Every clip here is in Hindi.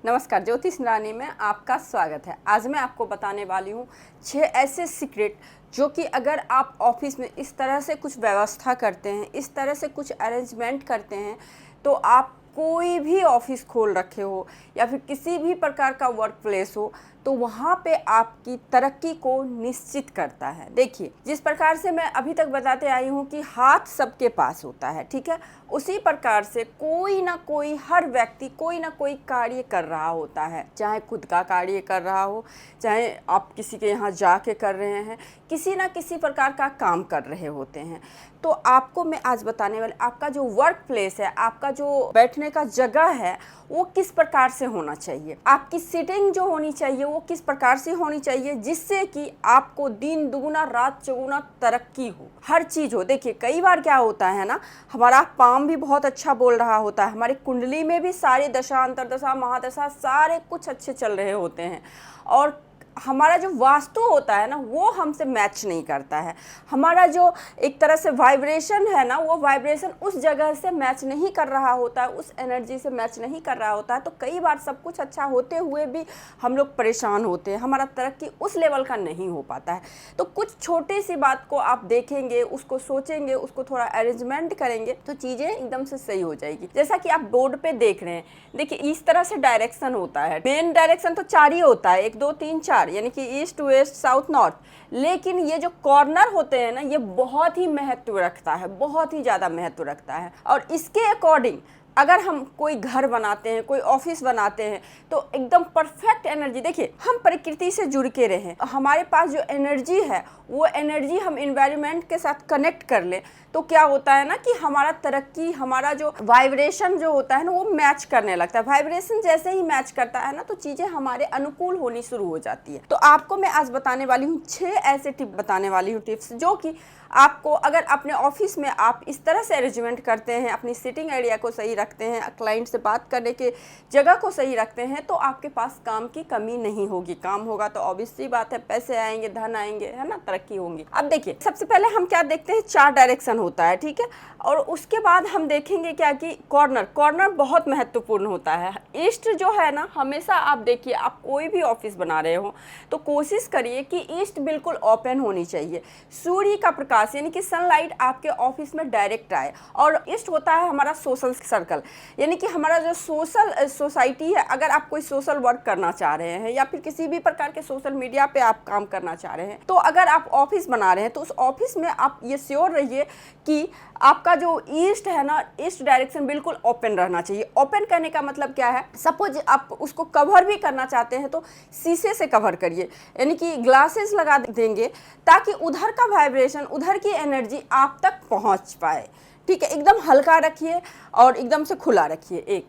नमस्कार, ज्योतिष रानी में आपका स्वागत है। आज मैं आपको बताने वाली हूँ 6 ऐसे सीक्रेट जो कि अगर आप ऑफिस में इस तरह से कुछ व्यवस्था करते हैं, इस तरह से कुछ अरेंजमेंट करते हैं, तो आप कोई भी ऑफिस खोल रखे हो या फिर किसी भी प्रकार का वर्क प्लेस हो तो वहाँ पे आपकी तरक्की को निश्चित करता है। देखिए, जिस प्रकार से मैं अभी तक बताते आई हूँ कि हाथ सबके पास होता है, ठीक है, उसी प्रकार से कोई ना कोई, हर व्यक्ति कोई ना कोई कार्य कर रहा होता है, चाहे खुद का कार्य कर रहा हो, चाहे आप किसी के यहाँ जाके कर रहे हैं, किसी ना किसी प्रकार का काम कर रहे होते हैं। तो आपको मैं आज बताने वाले, आपका जो वर्क प्लेस है, आपका जो बैठने का जगह है, वो किस प्रकार से होना चाहिए, आपकी सीटिंग जो होनी चाहिए वो किस प्रकार से होनी चाहिए, जिससे कि आपको दिन दुगुना रात चौगुना तरक्की हो, हर चीज़ हो। देखिए, कई बार क्या होता है ना, हमारा पाम भी बहुत अच्छा बोल रहा होता है, हमारी कुंडली में भी सारी दशा, अंतरदशा, महादशा सारे कुछ अच्छे चल रहे होते हैं, और हमारा जो वास्तु होता है ना वो हमसे मैच नहीं करता है। हमारा जो एक तरह से वाइब्रेशन है ना, वो वाइब्रेशन उस जगह से मैच नहीं कर रहा होता है, उस एनर्जी से मैच नहीं कर रहा होता है। तो कई बार सब कुछ अच्छा होते हुए भी हम लोग परेशान होते हैं, हमारा तरक्की उस लेवल का नहीं हो पाता है। तो कुछ छोटी सी बात को आप देखेंगे, उसको सोचेंगे, उसको थोड़ा अरेंजमेंट करेंगे तो चीज़ें एकदम से सही हो जाएगी। जैसा कि आप बोर्ड पे देख रहे हैं, देखिए इस तरह से डायरेक्शन होता है। मेन डायरेक्शन तो 4 ही होता है, 1 2 3 4, यानी कि ईस्ट वेस्ट साउथ नॉर्थ। लेकिन ये जो कॉर्नर होते हैं ना, ये बहुत ही महत्व रखता है, बहुत ही ज़्यादा महत्व रखता है। और इसके अकॉर्डिंग अगर हम कोई घर बनाते हैं, कोई ऑफिस बनाते हैं, तो एकदम परफेक्ट एनर्जी, देखिए हम प्रकृति से जुड़ के रहें, हमारे पास जो एनर्जी है वो एनर्जी हम एनवायरनमेंट के साथ कनेक्ट कर लें, तो क्या होता है ना कि हमारा तरक्की, हमारा जो वाइब्रेशन जो होता है ना वो मैच करने लगता है। वाइब्रेशन जैसे ही मैच करता है ना तो चीज़ें हमारे अनुकूल होनी शुरू हो जाती है। तो आपको मैं आज बताने वाली हूँ 6 ऐसे टिप बताने वाली हूँ, टिप्स जो कि आपको, अगर अपने ऑफिस में आप इस तरह से अरेंजमेंट करते हैं, अपनी सिटिंग एरिया को सही रखते हैं, क्लाइंट से बात करने के जगह को सही रखते हैं, तो आपके पास काम की कमी नहीं होगी। काम होगा तो ऑब्वियसली बात है, पैसे आएंगे, धन आएंगे, है ना, तरक्की होंगी। अब देखिए, सबसे पहले हम क्या देखते हैं, 4 डायरेक्शन होता है, ठीक है, और उसके बाद हम देखेंगे क्या कि कॉर्नर बहुत महत्वपूर्ण होता है। ईस्ट जो है ना, हमेशा आप देखिए, आप कोई भी ऑफिस बना रहे हो तो कोशिश करिए कि ईस्ट बिल्कुल ओपन होनी चाहिए, सूर्य का प्रकाश यानी कि सनलाइट आपके ऑफिस में डायरेक्ट आए। और ईस्ट होता है हमारा सोशल सर्कल, यानी कि हमारा जो सोशल सोसाइटी है, अगर आप कोई सोशल वर्क करना चाह रहे हैं या फिर किसी भी प्रकार के सोशल मीडिया पे आप काम करना चाह रहे हैं, तो अगर आप ऑफिस बना रहे हैं तो उस ऑफिस में आप ये श्योर रहिए कि आपका जो ईस्ट है ना, ईस्ट डायरेक्शन बिल्कुल ओपन रहना चाहिए। ओपन करने का मतलब क्या है, सपोज आप उसको कवर भी करना चाहते हैं तो शीशे से कवर करिए, यानी कि ग्लासेस लगा देंगे ताकि उधर का वाइब्रेशन, उधर की एनर्जी आप तक पहुंच पाए, ठीक है। एकदम हल्का रखिए और एकदम से खुला रखिए। एक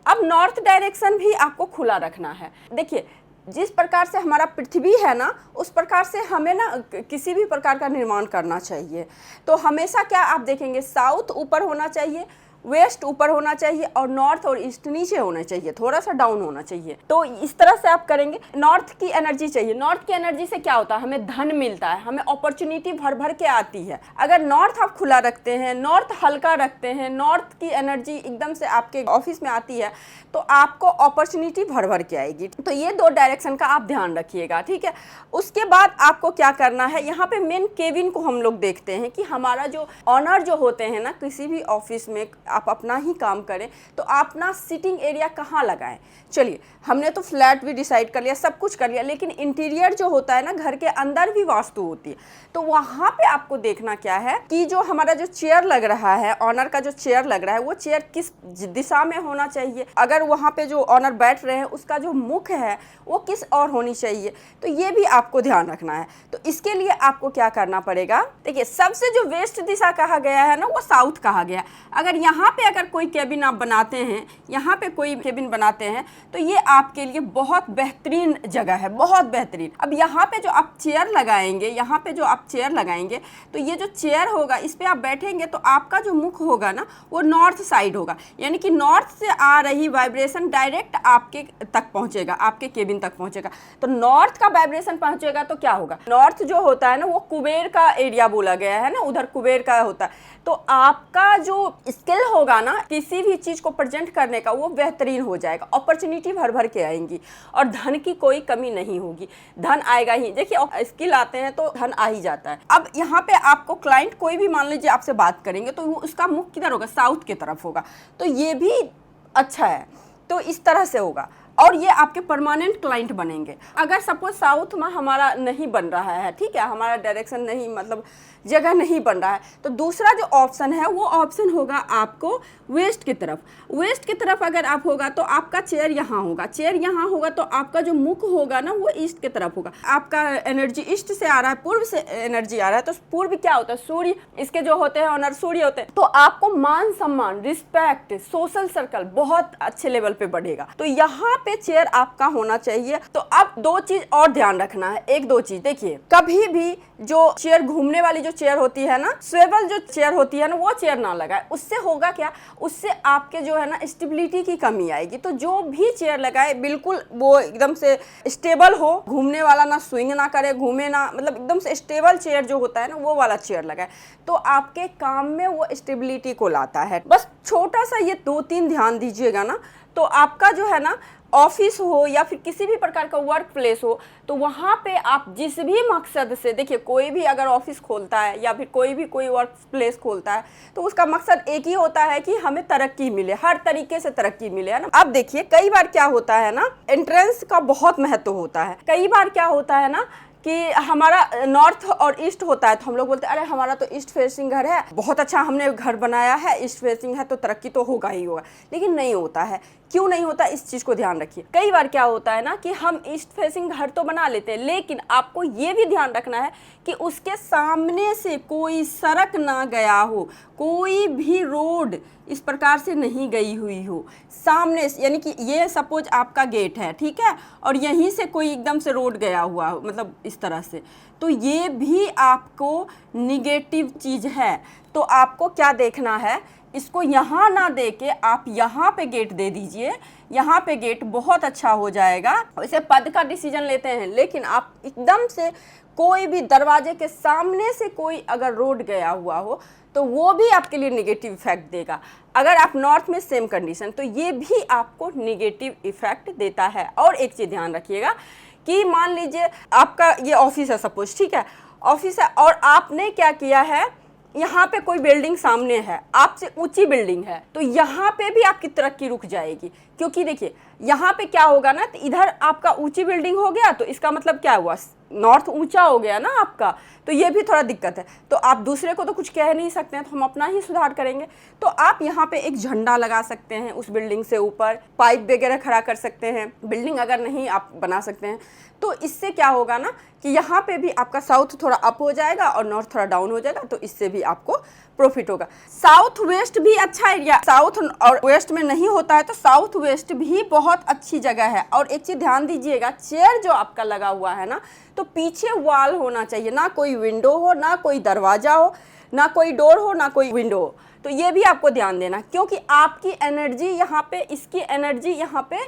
अब नॉर्थ डायरेक्शन भी आपको खुला रखना है। देखिए, जिस प्रकार से हमारा पृथ्वी है ना, उस प्रकार से हमें ना किसी भी प्रकार का निर्माण करना चाहिए। तो हमेशा क्या आप देखेंगे, साउथ ऊपर होना चाहिए, वेस्ट ऊपर होना चाहिए, और नॉर्थ और ईस्ट नीचे होना चाहिए, थोड़ा सा डाउन होना चाहिए। तो इस तरह से आप करेंगे। नॉर्थ की एनर्जी चाहिए, नॉर्थ की एनर्जी से क्या होता है, हमें धन मिलता है, हमें अपॉर्चुनिटी भर भर के आती है। अगर नॉर्थ आप खुला रखते हैं, नॉर्थ हल्का रखते हैं, नॉर्थ की एनर्जी एकदम से आपके ऑफिस में आती है, तो आपको अपॉर्चुनिटी भर भर के आएगी। तो ये 2 डायरेक्शन का आप ध्यान रखिएगा, ठीक है। उसके बाद आपको क्या करना है, यहाँ पे मेन केबिन को हम लोग देखते हैं कि हमारा जो ऑनर जो होते हैं ना, किसी भी ऑफिस में आप अपना ही काम करें तो अपना सिटिंग एरिया कहाँ लगाएं। चलिए, हमने तो फ्लैट भी डिसाइड कर लिया, सब कुछ कर लिया, लेकिन इंटीरियर जो होता है ना, घर के अंदर भी वास्तु होती है। तो वहाँ पे आपको देखना क्या है कि जो हमारा जो चेयर लग रहा है, ऑनर का जो चेयर लग रहा है, वो चेयर किस दिशा में होना चाहिए। अगर वहाँ पे जो ऑनर बैठ रहे हैं उसका जो मुख है वो किस और होनी चाहिए, तो ये भी आपको ध्यान रखना है। तो इसके लिए आपको क्या करना पड़ेगा, देखिए, सबसे जो वेस्ट दिशा कहा गया है ना, वो साउथ कहा गया। अगर यहाँ पे अगर कोई केबिन आप बनाते हैं, यहाँ पे कोई केबिन बनाते हैं, तो ये आपके लिए बहुत बेहतरीन जगह है, बहुत बेहतरीन। अब यहाँ पे जो आप चेयर लगाएंगे, यहाँ पे जो आप चेयर लगाएंगे, तो ये जो चेयर होगा इस पे आप बैठेंगे तो आपका जो मुख होगा ना वो नॉर्थ साइड होगा, यानी कि नॉर्थ से आ रही वाइब्रेशन डायरेक्ट आपके तक पहुँचेगा, आपके केबिन तक पहुँचेगा। तो नॉर्थ का वाइब्रेशन पहुँचेगा तो क्या होगा, नॉर्थ जो होता है ना वो कुबेर का एरिया बोला गया है ना, उधर कुबेर का होता है। तो आपका जो स्किल होगा ना किसी भी चीज़ को प्रेजेंट करने का, वो बेहतरीन हो जाएगा, अपॉर्चुनिटी भर भर के आएंगी और धन की कोई कमी नहीं होगी, धन आएगा ही। देखिए स्किल आते हैं तो धन आ ही जाता है। अब यहाँ पे आपको क्लाइंट कोई भी मान लीजिए आपसे बात करेंगे तो वो उसका मुख किधर होगा, साउथ की तरफ होगा, तो ये भी अच्छा है। तो इस तरह से होगा और ये आपके परमानेंट क्लाइंट बनेंगे। अगर सपोज साउथ में हमारा नहीं बन रहा है, ठीक है, हमारा डायरेक्शन नहीं, मतलब जगह नहीं बन रहा है, तो दूसरा जो ऑप्शन है वो ऑप्शन होगा आपको वेस्ट की तरफ। वेस्ट की तरफ अगर आप होगा तो आपका चेयर यहाँ होगा, चेयर यहाँ होगा तो आपका जो मुख होगा ना वो ईस्ट की तरफ होगा। आपका एनर्जी ईस्ट से आ रहा है, पूर्व से एनर्जी आ रहा है, तो पूर्व क्या होता है, सूर्य, इसके जो होते हैं ऑनर सूर्य होते हैं। तो आपको मान सम्मान, रिस्पेक्ट, सोशल सर्कल बहुत अच्छे लेवल पे बढ़ेगा। तो यहाँ पे चेयर आपका होना चाहिए। तो अब दो चीज और ध्यान रखना है, एक दो चीज देखिए, कभी भी जो चेयर घूमने वाली जो चेयर होती है ना, स्वेबल जो चेयर होती है ना, वो चेयर ना लगाए। उससे होगा क्या, उससे आपके जो है ना स्टेबिलिटी की कमी आएगी। तो जो भी चेयर लगाए बिल्कुल वो एकदम से स्टेबल हो, घूमने वाला ना, स्विंग ना करे, घूमे ना, मतलब एकदम से स्टेबल चेयर जो होता है ना वो वाला चेयर लगाए, तो आपके काम में वो स्टेबिलिटी को लाता है। बस छोटा सा ये 2-3 ध्यान दीजिएगा ना, तो आपका जो है ना ऑफिस हो या फिर किसी भी प्रकार का वर्क प्लेस हो, तो वहाँ पे आप जिस भी मकसद से, देखिए कोई भी अगर ऑफिस खोलता है या फिर कोई वर्क प्लेस खोलता है तो उसका मकसद एक ही होता है कि हमें तरक्की मिले, हर तरीके से तरक्की मिले, है ना। अब देखिए कई बार क्या होता है ना, एंट्रेंस का बहुत महत्व होता है। कई बार क्या होता है ना कि हमारा नॉर्थ और ईस्ट होता है, तो हम लोग बोलते हैं अरे हमारा तो ईस्ट फेसिंग घर है, बहुत अच्छा हमने घर बनाया है, ईस्ट फेसिंग है तो तरक्की तो होगा ही होगा। लेकिन नहीं होता है। क्यों नहीं होता, इस चीज़ को ध्यान रखिए। कई बार क्या होता है ना कि हम ईस्ट फेसिंग घर तो बना लेते हैं, लेकिन आपको ये भी ध्यान रखना है कि उसके सामने से कोई सड़क ना गया हो, कोई भी रोड इस प्रकार से नहीं गई हुई हो सामने से। यानी कि ये सपोज आपका गेट है, ठीक है, और यहीं से कोई एकदम से रोड गया हुआ हो, मतलब इस तरह से, तो ये भी आपको निगेटिव चीज़ है। तो आपको क्या देखना है, इसको यहाँ ना दे के आप यहाँ पे गेट दे दीजिए, यहाँ पे गेट बहुत अच्छा हो जाएगा। वैसे पद का डिसीजन लेते हैं, लेकिन आप एकदम से कोई भी दरवाजे के सामने से कोई अगर रोड गया हुआ हो तो वो भी आपके लिए नेगेटिव इफेक्ट देगा। अगर आप नॉर्थ में सेम कंडीशन, तो ये भी आपको नेगेटिव इफेक्ट देता है। और एक चीज़ ध्यान रखिएगा कि मान लीजिए आपका ये ऑफिस है सपोज, ठीक है, ऑफिस है और आपने क्या किया है, यहाँ पे कोई बिल्डिंग सामने है, आपसे ऊंची बिल्डिंग है, तो यहाँ पे भी आपकी तरक्की रुक जाएगी। क्योंकि देखिए यहाँ पे क्या होगा ना, तो इधर आपका ऊंची बिल्डिंग हो गया, तो इसका मतलब क्या हुआ, नॉर्थ ऊंचा हो गया ना आपका, तो ये भी थोड़ा दिक्कत है। तो आप दूसरे को तो कुछ कह नहीं सकते हैं, तो हम अपना ही सुधार करेंगे। तो आप यहाँ पे एक झंडा लगा सकते हैं, उस बिल्डिंग से ऊपर पाइप वगैरह खड़ा कर सकते हैं। बिल्डिंग अगर नहीं आप बना सकते हैं तो इससे क्या होगा ना कि यहाँ पे भी आपका साउथ थोड़ा अप हो जाएगा और नॉर्थ थोड़ा डाउन हो जाएगा, तो इससे भी आपको प्रॉफिट होगा। साउथ वेस्ट भी अच्छा एरिया, साउथ और वेस्ट में नहीं होता है तो साउथ वेस्ट भी बहुत अच्छी जगह है। और एक चीज़ ध्यान दीजिएगा, चेयर जो आपका लगा हुआ है ना, तो पीछे वॉल होना चाहिए, ना कोई विंडो हो, ना कोई दरवाजा हो, ना कोई डोर हो, ना कोई विंडो हो। तो ये भी आपको ध्यान देना, क्योंकि आपकी एनर्जी यहाँ पे, इसकी एनर्जी यहाँ पे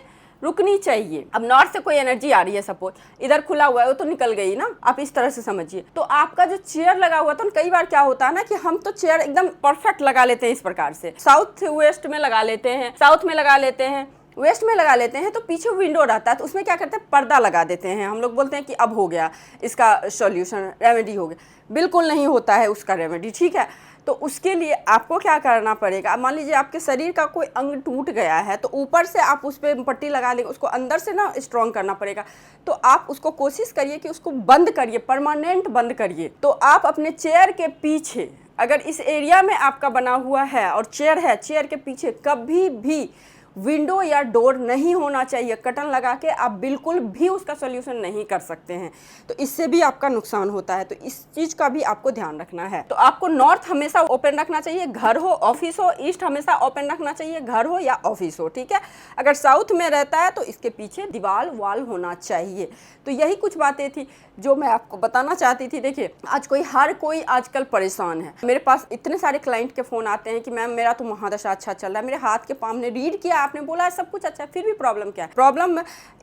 रुकनी चाहिए। अब नॉर्थ से कोई एनर्जी आ रही है, सपोज इधर खुला हुआ है, वो तो निकल गई ना, आप इस तरह से समझिए। तो आपका जो चेयर लगा हुआ था, कई बार क्या होता है ना कि हम तो चेयर एकदम परफेक्ट लगा लेते हैं इस प्रकार से, साउथ वेस्ट में लगा लेते हैं, साउथ में लगा लेते हैं, वेस्ट में लगा लेते हैं, तो पीछे विंडो रहता है, तो उसमें क्या करते हैं, पर्दा लगा देते हैं। हम लोग बोलते हैं कि अब हो गया इसका सॉल्यूशन, रेमेडी हो गया। बिल्कुल नहीं होता है उसका रेमेडी, ठीक है। तो उसके लिए आपको क्या करना पड़ेगा, मान लीजिए आपके शरीर का कोई अंग टूट गया है, तो ऊपर से आप उस पर पट्टी लगा लेंगे, उसको अंदर से ना स्ट्रॉन्ग करना पड़ेगा। तो आप उसको कोशिश करिए कि उसको बंद करिए, परमानेंट बंद करिए। तो आप अपने चेयर के पीछे, अगर इस एरिया में आपका बना हुआ है और चेयर है, चेयर के पीछे कभी भी विंडो या डोर नहीं होना चाहिए। कर्टन लगा के आप बिल्कुल भी उसका सॉल्यूशन नहीं कर सकते हैं, तो इससे भी आपका नुकसान होता है। तो इस चीज़ का भी आपको ध्यान रखना है। तो आपको नॉर्थ हमेशा ओपन रखना चाहिए, घर हो ऑफिस हो, ईस्ट हमेशा ओपन रखना चाहिए, घर हो या ऑफिस हो, ठीक है। अगर साउथ में रहता है तो इसके पीछे दीवार वॉल होना चाहिए। तो यही कुछ बातें थी जो मैं आपको बताना चाहती थी। देखिए आज हर कोई आजकल परेशान है। मेरे पास इतने सारे क्लाइंट के फ़ोन आते हैं कि मैम मेरा तो महादशा अच्छा चल रहा है, मेरे हाथ के पाँव ने रीड किया आपने बोला है सब कुछ अच्छा है, फिर भी प्रॉब्लम क्या है? प्रॉब्लम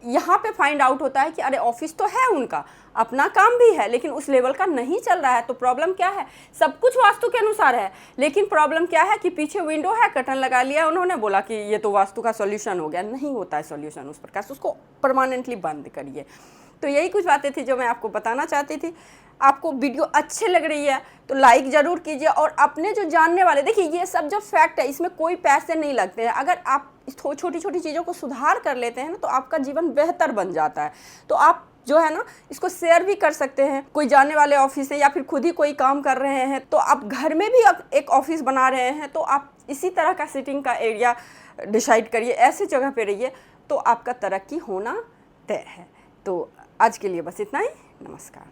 यहाँ पे फाइंड आउट होता है कि अरे ऑफिस तो है उनका, अपना काम भी है, लेकिन उस लेवल का नहीं चल रहा है। तो प्रॉब्लम क्या है? सब कुछ वास्तु के अनुसार है, लेकिन प्रॉब्लम क्या है कि पीछे विंडो है, कर्टन लगा लिया उन्होंने, बोला कि ये तो वास्तु का सॉल्यूशन हो गया। नहीं होता है सॉल्यूशन उस प्रकार से, उसको परमानेंटली बंद करिए। तो यही कुछ बातें थी जो मैं आपको बताना चाहती थी। आपको वीडियो अच्छी लग रही है तो लाइक ज़रूर कीजिए, और अपने जो जानने वाले, देखिए ये सब जो फैक्ट है इसमें कोई पैसे नहीं लगते हैं। अगर आप छोटी छोटी चीज़ों को सुधार कर लेते हैं ना, तो आपका जीवन बेहतर बन जाता है। तो आप जो है ना इसको शेयर भी कर सकते हैं, कोई जानने वाले ऑफिस है या फिर खुद ही कोई काम कर रहे हैं, तो आप घर में भी एक ऑफिस बना रहे हैं, तो आप इसी तरह का सिटिंग का एरिया डिसाइड करिए, ऐसी जगह पे रहिए, तो आपका तरक्की होना तय है। तो आज के लिए बस इतना ही। नमस्कार।